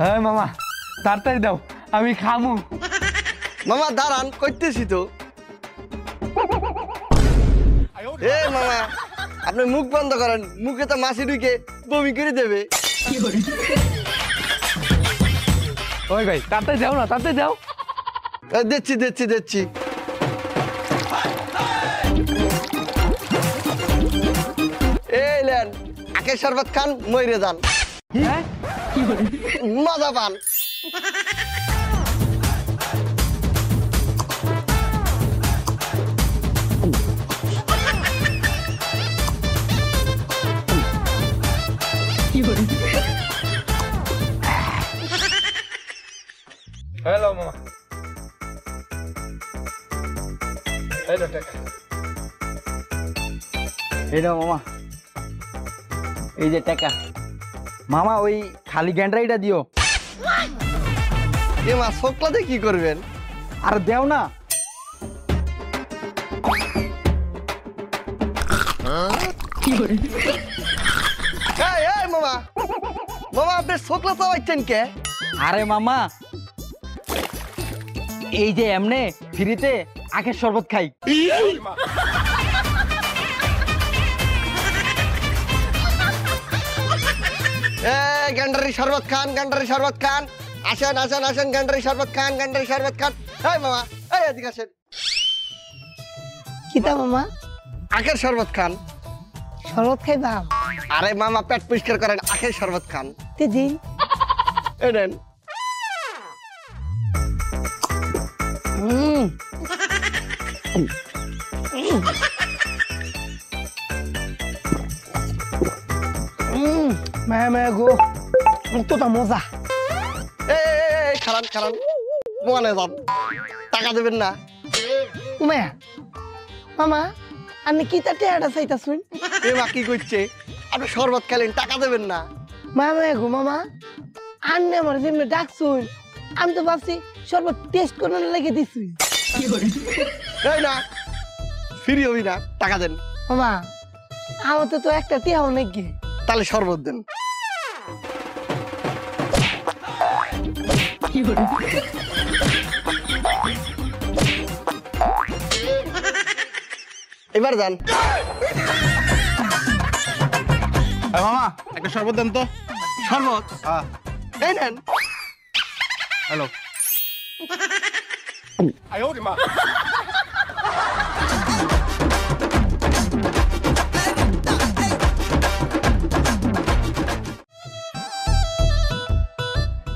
হ্যাঁ মামা তাড়াতাড়ি দাও আমি খামু। মামা দাঁড়ান করতেছি তো। এ মামা আপনি মুখ বন্ধ করেন, মুখে তো মাছি ঢুকে বমি করে দেবে। ওই ভাই তাড়াতাড়ি দাও না, তাড়াতাড়ি দাও। দিচ্ছি দিচ্ছি দিচ্ছি। এই লেন আখের শরবত খান, মইরে যান, মজা পান। হ্যালো মামা, এই তো টাকা। এই নাও মামা, এই যে টাকা। মামা ওই খালি গ্যান্ডারিটা দিও। এ মা শোকলাতে কি করবেন? আর দেও না। এই মামা, মামা আপনি শোকলা চাওয়াচ্ছেন কে? আরে মামা এই যে এমনে ফ্রিতে আখের শরবত খাই। গ্যান্ডারি শরবত খান, গ্যান্ডারি শরবত খান। আসেন আসেন আসেন, গ্যান্ডারি শরবত খান, গ্যান্ডারি শরবত খান। এই মামা, এই এদিকে আসেন। কিতা মামা? আখের শরবত খান। শরবত খাইবা? আরে মামা পেট পরিষ্কার করেন, আখের শরবত খান। তে দিন। এই নেন। মায়া মায়া গো, কতটা মজা। এই খারান খারান, মনে যান, টাকা দেবেন না? মায়া মামা আপনি কিতা টেয়াটা চাইতা শুন? এ মা কি করছে? আপনি শরবত খেলেন, টাকা দেবেন না? মায়া মায়া গো মামা, আন্নে আমার যেমনি ডাকছুন, আমি তো ভাবছি শরবত টেস্ট করার লেগে দিছি। এই না, ফ্রি হবি না, টাকা দেন। মামা আমার তো একটা টিয়াও নাকি। তাহলে শরবত দেন। এবার যান। মামা একটা শরবত দেন তো। শরবত? এই নেন। হ্যালো।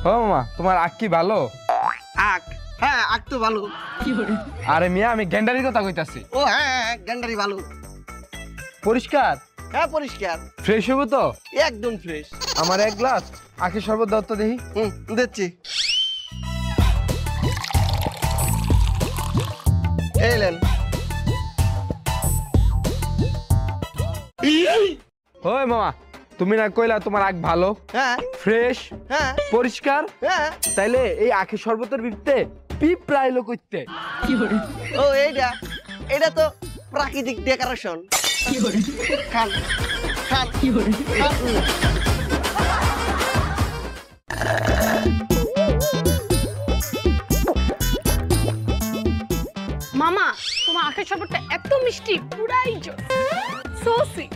ও মামা তোমার আখ কি ভালো? আখ? হ্যাঁ আখ তো ভালো। আরে মিয়া আমি গ্যান্ডারির কথা কইতাছি। ও হ্যাঁ, গ্যান্ডারি ভালো। পরিষ্কার? হ্যাঁ পরিষ্কার। ফ্রেশ হবো তো? একদম ফ্রেশ। আমার এক গ্লাস আখের শরবত দাও তো দেখি। দিচ্ছি। এলেন। ওই মামা তুমি না কইলা তোমার আখ ভালো, হ্যাঁ ফ্রেশ, হ্যাঁ পরিষ্কার, হ্যাঁ। তাইলে এই আখের শরবতের ভিতরে পিঁপড়া এলো কইতে। ও এইটা, এটা তো প্রাকৃতিক ডেকোরেশন। খান খান খান। মামা তোমার আখের শরবতটা এত মিষ্টি, পুরাই সোসি।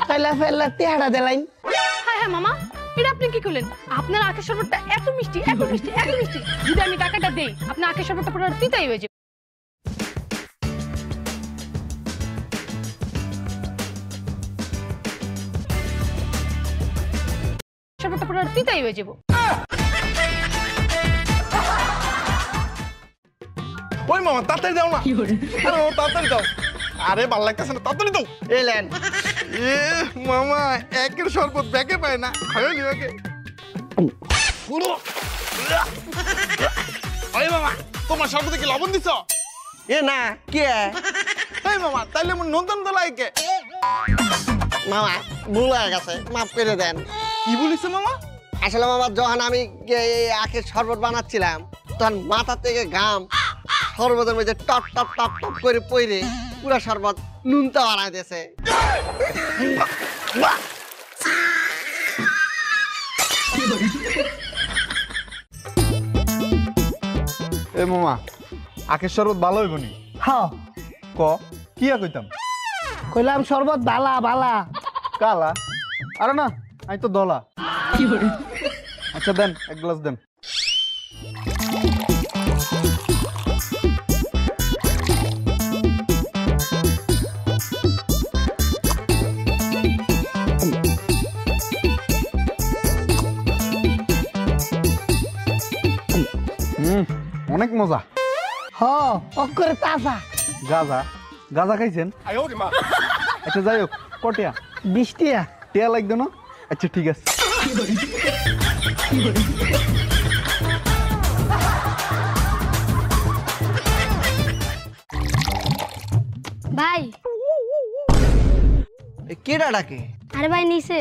ফেলা ফেলা টিয়াটা দিলাইন। হ্যাঁ হ্যাঁ মামা, এটা আপনি কি করলেন? আপনার আখের শরবতটা এত মিষ্টি, এত মিষ্টি, এত মিষ্টি, যদি আমি টাকাটা দেই আপনার আখের শরবতটা পুরো তিতাই হয়ে যাবে। শরবতটা পুরো তিতাই হয়ে যাবে। ওই মামা তাড়াতাড়ি দাও না। আরে মামা তাড়াতাড়ি দাও। আরে ভাল লাগতেছে না, তাড়াতাড়ি দাও। এলেন। এ মামা একের শরবত ব্যাগে পায় না, খাইও নি ব্যাগে। পুরো ওই মামা তোমার শরবতে কি লবণ দিছো? এ না কে? এই মামা তাইলে মন নন্দন দলাই কে? মামা ভুল হয়ে গেছে, মাফ করে দেন। কি বলিস মামা? আসলে মামা যখন আমি আখের শরবত বানাচ্ছিলাম তখন মাথা থেকে ঘাম শরবতের মধ্যে টপ টপ টপ টপ করে পইরে পুরা শরবত নুনতা বানাই দিয়েছে। এ মামা আখের শরবত ভালো হইব নি? হ্যাঁ ক কি কইতাম? কইলাম শরবত বালা বালা। কালা? আরে না, আমি তো দলা। আচ্ছা দেন, এক গ্লাস দেন। অনেক মজা। হ্যাঁ অক্ষরে তাজা। গাজা গাজা খাইছেন? আচ্ছা যাই হোক, কটিয়া 20 টিয়া। টিয়া লাগতো না? আচ্ছা ঠিক আছে। ভাই কেডা ডাকে? আরে ভাই নিচে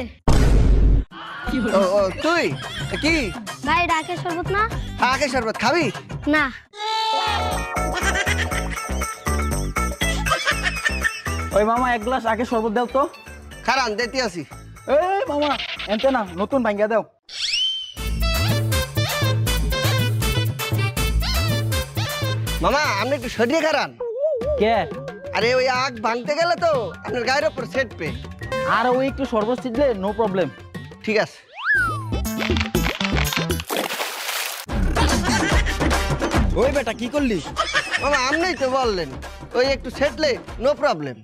ও ও তুই কি? ভাই ডাকে শরবত না? আগে শরবত খাবি? না ওই মামা এক গ্লাস আগে শরবত দাও তো। খারান দিতে আসি। এই মামা এনতে না, নতুন ভাঙ্গা দাও। মামা আপনি একটু সরিয়ে খারান। কে? আরে ওই আগ ভাঙতে গেলে তো আপনার গায়ের উপর সেট পে। আর ওই একটু শরবত ছিটলে নো প্রবলেম। ঠিক আছে। ওই বেটা কি করলি? মামা আপনিই তো বললেন ওই একটু সেটলে নো প্রবলেম।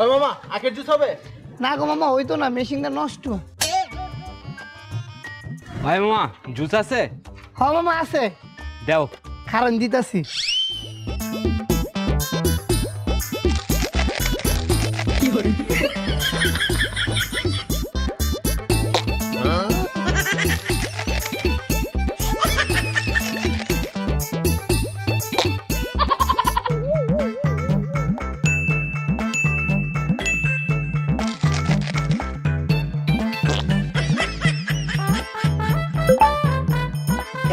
ওই মামা আখের জুস হবে? না গো মামা হইতো না, মেশিনটা নষ্ট। ভাই মামা জুস আছে? হ্যাঁ মামা আছে, দাও। খারান দিতাছি।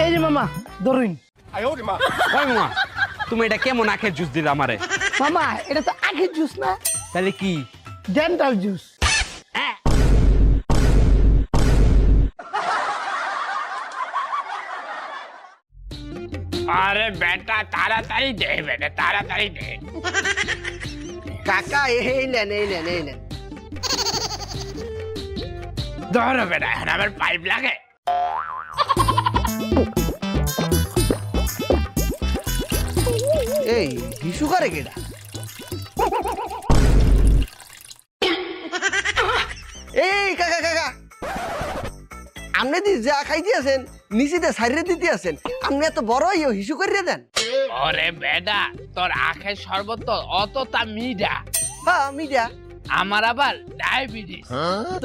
এই যে মামা ধরুন। ভাই মামা তুমি এটা কেমন আখের জুস দিলে আমারে? মামা এটা তো আখের জুস না, তাহলে কি? Dental juice. আরে বেটা তাড়াতাড়ি দে, বেটা তাড়াতাড়ি দে। কাকা এই নেন এই নেন এই নেন। ধরো বেটা, এখন আমার পাইপ লাগে। এই হিসু করে কেডা? এই কাকা কাকা আপনি দি যা খাইতে আছেন নিচিতে সাইরে দিতে আছেন, আপনি এত বড় হইও হিসু করে দেন। ওরে বেটা তোর আখের শরবত তো অতটা মিঠা, হ্যাঁ মিডিয়া আমার আবার ডায়াবেটিস।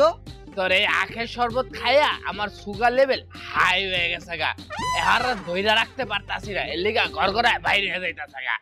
তো তোর এই আখের শরবত খাইয়া আমার সুগার লেভেল হাই হয়ে গেছে গা। এহার ধইরা রাখতে পারতাছি না, এর লিগা ঘর ঘরায় বাইরে হয়ে যাইতাছে গা।